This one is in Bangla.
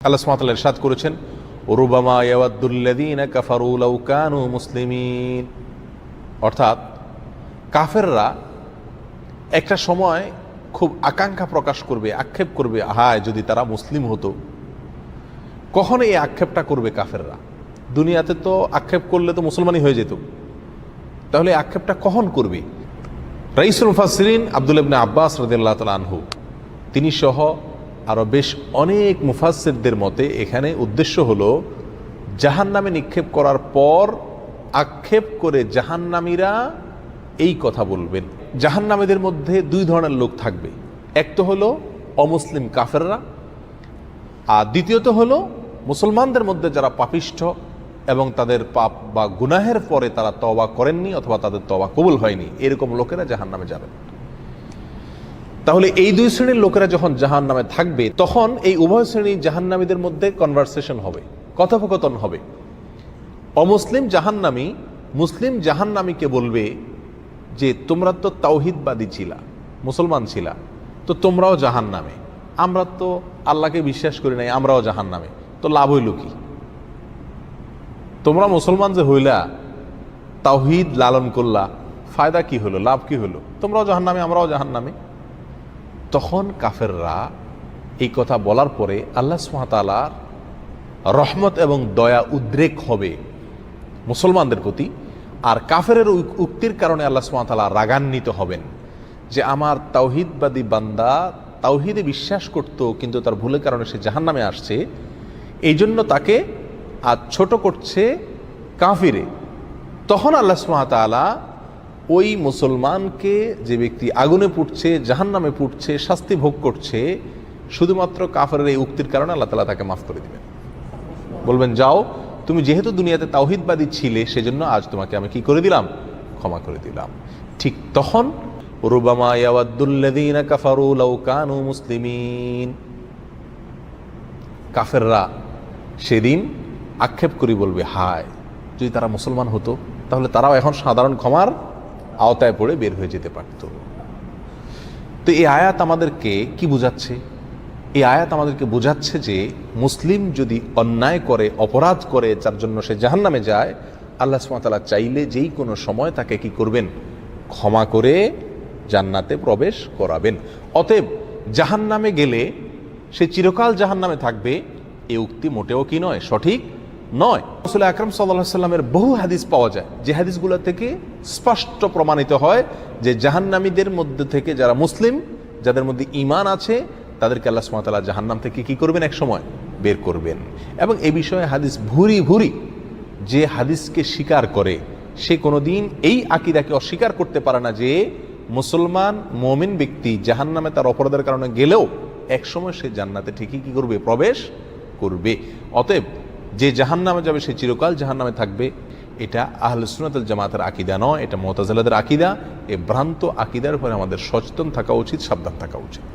আল্লাহ সুবহানাহু ওয়া তাআলা ইরশাদ করেছেন, রুবামা ইয়াওয়াদ্দুল্লাযীনা কাফারু লাউ কানু মুসলিমিন। অর্থাৎ কাফেররা একটা সময় খুব আকাঙ্ক্ষা প্রকাশ করবে, আক্ষেপ করবে, হায় যদি তারা মুসলিম হতো। কখন এই আক্ষেপটা করবে কাফেররা? দুনিয়াতে তো আক্ষেপ করলে তো মুসলমানই হয়ে যেত, তাহলে আক্ষেপটা কখন করবে? রাইসুল মুফাসসিরিন আব্দুল্লাহ ইবনে আব্বাস রাদিয়াল্লাহু তাআলা আনহু তিনি সহ আরও বেশ অনেক মুফাসসিরদের মতে এখানে উদ্দেশ্য হলো জাহান্নামে নিক্ষেপ করার পর আক্ষেপ করে জাহান্নামীরা এই কথা বলবেন। জাহান্নামীদের মধ্যে দুই ধরনের লোক থাকবে, এক তো হলো অমুসলিম কাফেররা, আর দ্বিতীয়ত হলো মুসলমানদের মধ্যে যারা পাপিষ্ঠ এবং তাদের পাপ বা গুনাহের পরে তারা তওবা করেননি অথবা তাদের তওবা কবুল হয়নি, এরকম লোকেরা জাহান্নামে যাবেন। তাহলে এই দুই শ্রেণীর লোকেরা যখন জাহান্নামে থাকবে, তখন এই উভয় শ্রেণী জাহান্নামীদের মধ্যে কনভারসেশন হবে, কথোপকথন হবে। অমুসলিম জাহান্নামী মুসলিম জাহান্নামীকে বলবে যে তোমরা তো তাওহীদবাদী ছিলা, মুসলমান ছিলা, তো তোমরাও জাহান্নামে, আমরা তো আল্লাহকে বিশ্বাস করি নাই, আমরাও জাহান্নামে, তো লাভ হইল কি? তোমরা মুসলমান যে হইলা, তাওহীদ লালন করলা, ফায়দা কি হলো, লাভ কি হলো? তোমরাও জাহান্নামে, আমরাও জাহান্নামে। তখন কাফেররা এই কথা বলার পরে আল্লাহ সুবহানাহু ওয়া তাআলার রহমত এবং দয়া উদ্রেক হবে মুসলমানদের প্রতি, আর কাফেরের উক্তির কারণে আল্লাহ সুবহানাহু ওয়া তাআলা রাগান্বিত হবেন যে আমার তাওহীদবাদী বান্দা তাওহীদে বিশ্বাস করত কিন্তু তার ভুলের কারণে সে জাহান্নামে আসছে, এই জন্য তাকে আজ ছোট করছে কাফিরে। তখন আল্লাহ সুবহানাহু ওয়া তাআলা ওই মুসলমানকে, যে ব্যক্তি আগুনে পুড়ছে, জাহান্নামে পুড়ছে, শাস্তি ভোগ করছে, শুধুমাত্র কাফেরের এই উক্তির কারণে আল্লাহ তাআলা তাকে মাফ করে দিবেন। বলবেন যাও, তুমি যেহেতু দুনিয়াতে তাওহীদবাদী ছিলে সেজন্য আজ তোমাকে আমি কি করে দিলাম, ক্ষমা করে দিলাম। ঠিক তখন রুবামা ইয়াওয়াদ্দুল্লাযীনা কাফারু লাউ কানু মুসলিমিন, কাফেররা সেদিন আক্ষেপ করে বলবে, হায় যদি তারা মুসলমান হতো তাহলে তারাও এখন সাধারণ ক্ষমার আওতায় পড়ে বের হয়ে যেতে পারত। তো এই আয়াত আমাদেরকে কি বোঝাচ্ছে? এই আয়াত আমাদেরকে বোঝাচ্ছে যে মুসলিম যদি অন্যায় করে, অপরাধ করে, যার জন্য সে জাহান্নামে যায়, আল্লাহ সুবহানাহু ওয়া তাআলা চাইলে যেই কোনো সময় তাকে কি করবেন, ক্ষমা করে জান্নাতে প্রবেশ করাবেন। অতএব জাহান্নামে গেলে সে চিরকাল জাহান্নামে থাকবে, এই উক্তি মোটেও কি নয়, সঠিক নয়। রাসূল আকরাম সাল্লাল্লাহু আলাইহি ওয়াসাল্লামের বহু হাদিস পাওয়া যায়, যে হাদিসগুলো থেকে স্পষ্ট প্রমাণিত হয় যে জাহান্নামীদের মধ্যে থেকে যারা মুসলিম, যাদের মধ্যে ঈমান আছে, তাদেরকে আল্লাহ সুবহানাহু ওয়া তাআলা জাহান্নাম থেকে কি করবেন, এক সময় বের করবেন। এবং এই বিষয়ে হাদিস ভুরি ভুরি। যে হাদিসকে স্বীকার করে সে কোনোদিন এই আকীদাকে অস্বীকার করতে পারে না যে মুসলমান মুমিন ব্যক্তি জাহান্নামে তার অপরাধের কারণে গেলেও এক সময় সে জান্নাতে ঠিকই কি করবে, প্রবেশ করবে। অতএব যে জাহান্নামে যাবে সে চিরকাল জাহান্নামে থাকবে, এটা আহলে সুন্নাত ওয়াল জামাতের আকীদা নয়, এটা মুতাজিলাদের আকীদা। এই ভ্রান্ত আকীদার উপরে আমাদের সচেতন থাকা উচিত, সাবধান থাকা উচিত।